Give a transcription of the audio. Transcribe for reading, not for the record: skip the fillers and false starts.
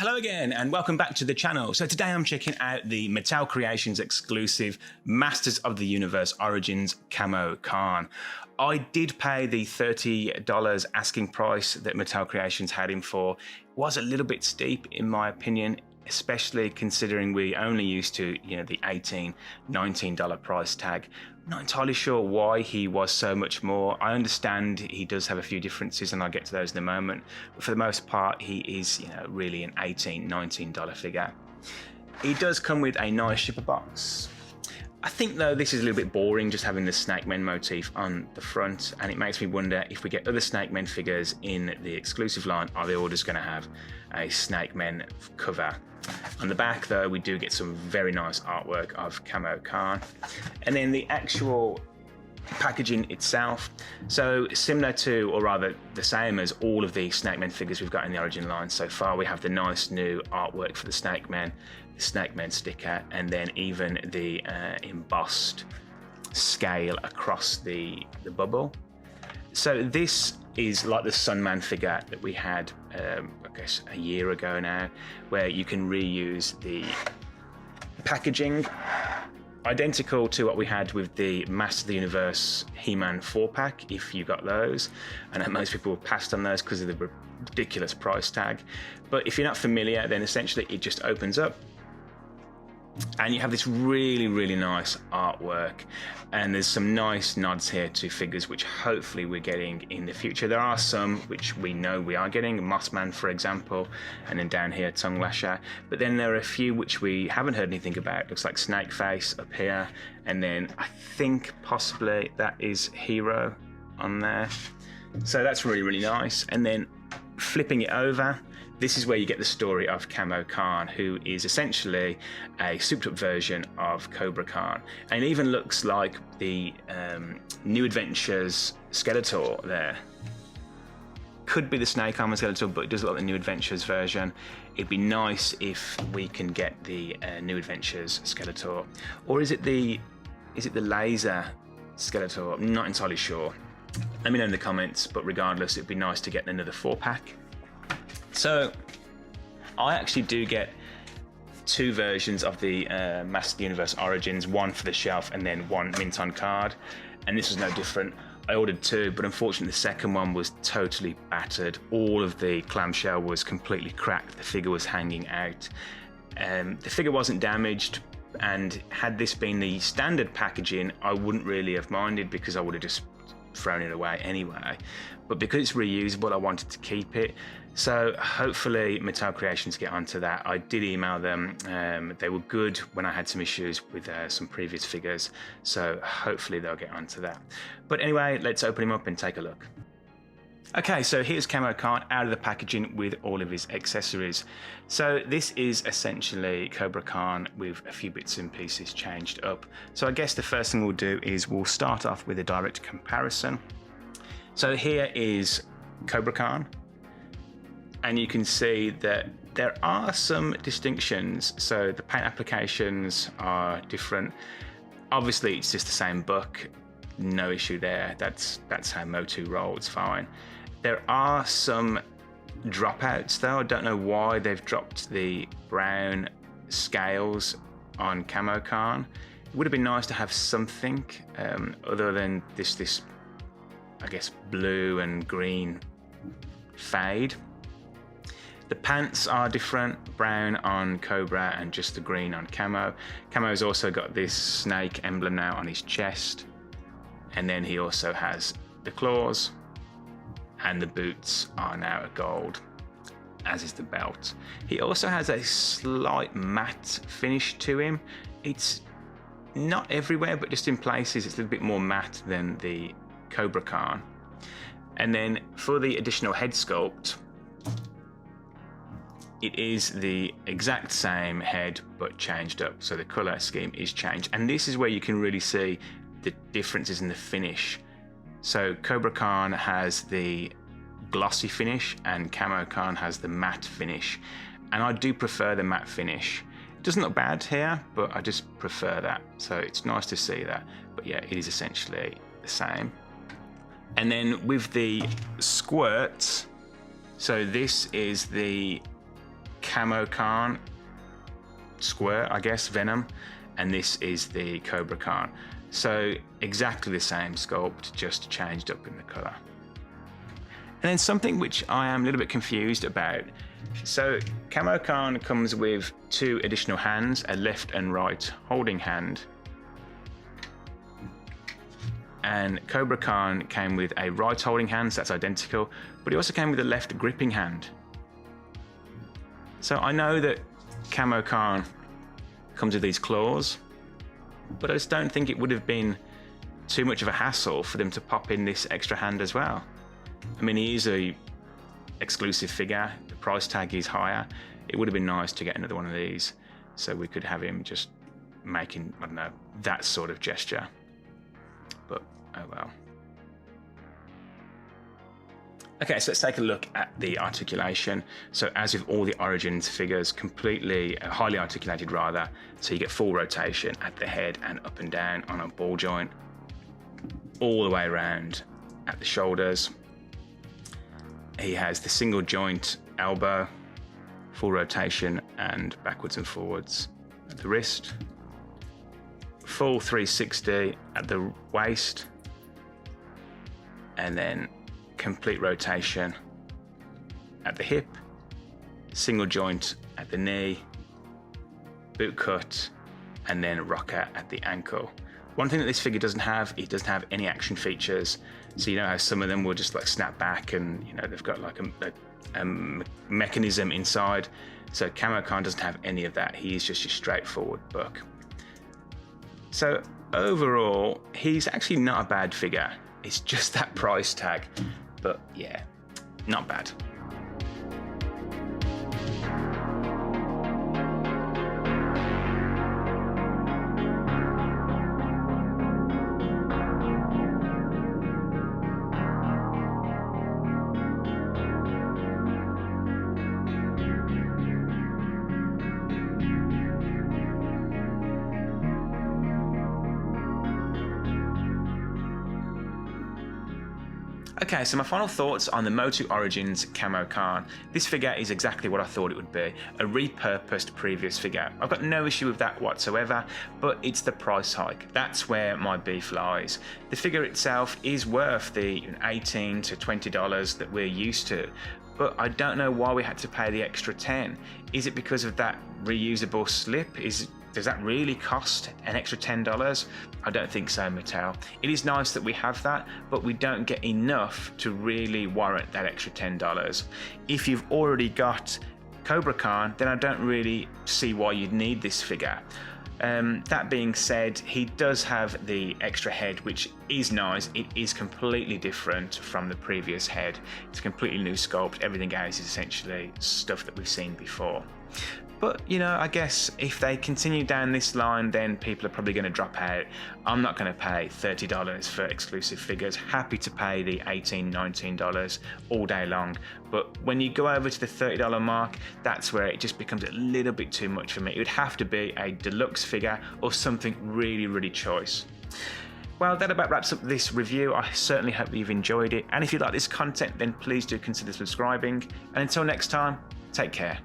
Hello again and welcome back to the channel. So today I'm checking out the Mattel Creations exclusive Masters of the Universe Origins Camo Khan. I did pay the $30 asking price that Mattel Creations had him for. It was a little bit steep in my opinion, especially considering we only used to, the $18, $19 price tag. I'm not entirely sure why he was so much more. I understand he does have a few differences and I'll get to those in a moment. But for the most part, he is really an $18, $19 figure. He does come with a nice shipper box. I think though this is a little bit boring just having the Snake Men motif on the front, and it makes me wonder if we get other Snake Men figures in the exclusive line, are they all just going to have a Snake Men cover? On the back though, we do get some very nice artwork of Camo Khan. And then the actual packaging itself, so similar to, or rather the same as all of the Snake Men figures we've got in the Origin line so far, we have the nice new artwork for the Snake Men, the Snake Men sticker, and then even the embossed scale across the bubble. So this is like the Sunman figure that we had, I guess, a year ago now, where you can reuse the packaging, identical to what we had with the Master of the Universe He-Man 4-pack, if you got those. I know most people passed on those because of the ridiculous price tag, but if you're not familiar, then essentially it just opens up and you have this really, really nice artwork, and there's some nice nods here to figures which hopefully we're getting in the future. There are some which we know we are getting, Mossman for example, and then down here Tongue Lasher, but then there are a few which we haven't heard anything about. Looks like Snake Face up here, and then I think possibly that is Hero on there. So that's really, really nice. And then flipping it over, this is where you get the story of Camo Khan, who is essentially a souped up version of Cobra Khan. And it even looks like the New Adventures Skeletor there. Could be the Snake Armor Skeletor, but it does look like the New Adventures version. It'd be nice if we can get the New Adventures Skeletor. Or is it the Laser Skeletor? I'm not entirely sure. Let me know in the comments, but regardless, it'd be nice to get another 4-pack. So I actually do get two versions of the Master of the Universe Origins, one for the shelf and then one mint on card, and this was no different. I ordered two, but unfortunately the second one was totally battered. All of the clamshell was completely cracked, the figure was hanging out. The figure wasn't damaged, and had this been the standard packaging, I wouldn't really have minded because I would have just thrown it away anyway, but because it's reusable, I wanted to keep it. So hopefully Mattel Creations get onto that. I did email them, they were good when I had some issues with some previous figures, so hopefully they'll get onto that. But anyway, let's open him up and take a look. Okay, so here's Camo Khan out of the packaging with all of his accessories. So this is essentially Cobra Khan with a few bits and pieces changed up. So I guess the first thing we'll do is we'll start off with a direct comparison. So here is Cobra Khan, and you can see that there are some distinctions. So the paint applications are different. Obviously it's just the same book, no issue there. That's how Motu rolls, it's fine. There are some dropouts though. I don't know why they've dropped the brown scales on Camo Khan. It would have been nice to have something other than this I guess blue and green fade. The pants are different, brown on Cobra and just the green on Camo. Camo's also got this snake emblem now on his chest, and then he also has the claws, and the boots are now a gold, as is the belt. He also has a slight matte finish to him. It's not everywhere, but just in places it's a little bit more matte than the Cobra Khan. And then for the additional head sculpt, it is the exact same head but changed up, so the color scheme is changed, and this is where you can really see the differences in the finish. So Cobra Khan has the glossy finish and Camo Khan has the matte finish, and I do prefer the matte finish. It doesn't look bad here, but I just prefer that, so it's nice to see that. But yeah, it is essentially the same. And then with the squirts, so this is the Camo Khan Squirt, I guess, Venom, and this is the Cobra Khan. So exactly the same sculpt, just changed up in the color. And then something which I am a little bit confused about. So Camo Khan comes with 2 additional hands, a left and right holding hand. And Cobra Khan came with a right holding hand, so that's identical, but he also came with a left gripping hand. So I know that Camo Khan comes with these claws, but I just don't think it would have been too much of a hassle for them to pop in this extra hand as well. I mean, he is a exclusive figure, the price tag is higher. It would have been nice to get another one of these so we could have him just making, I don't know, that sort of gesture. But oh well. Okay, so let's take a look at the articulation. So as with all the Origins figures, completely, highly articulated rather, so you get full rotation at the head and up and down on a ball joint, all the way around at the shoulders. He has the single joint elbow, full rotation and backwards and forwards at the wrist, full 360 at the waist, and then complete rotation at the hip, single joint at the knee, boot cut, and then rocker at the ankle. One thing that this figure doesn't have, it doesn't have any action features. So you know how some of them will just like snap back and you know they've got like a mechanism inside. So Camo Khan doesn't have any of that. He is just your straightforward buck. So overall, he's actually not a bad figure. It's just that price tag. But yeah, not bad. Okay, so my final thoughts on the Motu Origins Camo Khan. This figure is exactly what I thought it would be, a repurposed previous figure. I've got no issue with that whatsoever, but it's the price hike. That's where my beef lies. The figure itself is worth the $18 to $20 that we're used to, but I don't know why we had to pay the extra 10. Is it because of that reusable slip? Does that really cost an extra $10? I don't think so, Mattel. It is nice that we have that, but we don't get enough to really warrant that extra $10. If you've already got Cobra Khan, then I don't really see why you'd need this figure. That being said, he does have the extra head, which is nice. It is completely different from the previous head. It's a completely new sculpt. Everything else is essentially stuff that we've seen before. But, you know, I guess if they continue down this line, then people are probably going to drop out. I'm not going to pay $30 for exclusive figures. Happy to pay the $18, $19 all day long. But when you go over to the $30 mark, that's where it just becomes a little bit too much for me. It would have to be a deluxe figure or something really, really choice. Well, that about wraps up this review. I certainly hope that you've enjoyed it. And if you like this content, then please do consider subscribing. And until next time, take care.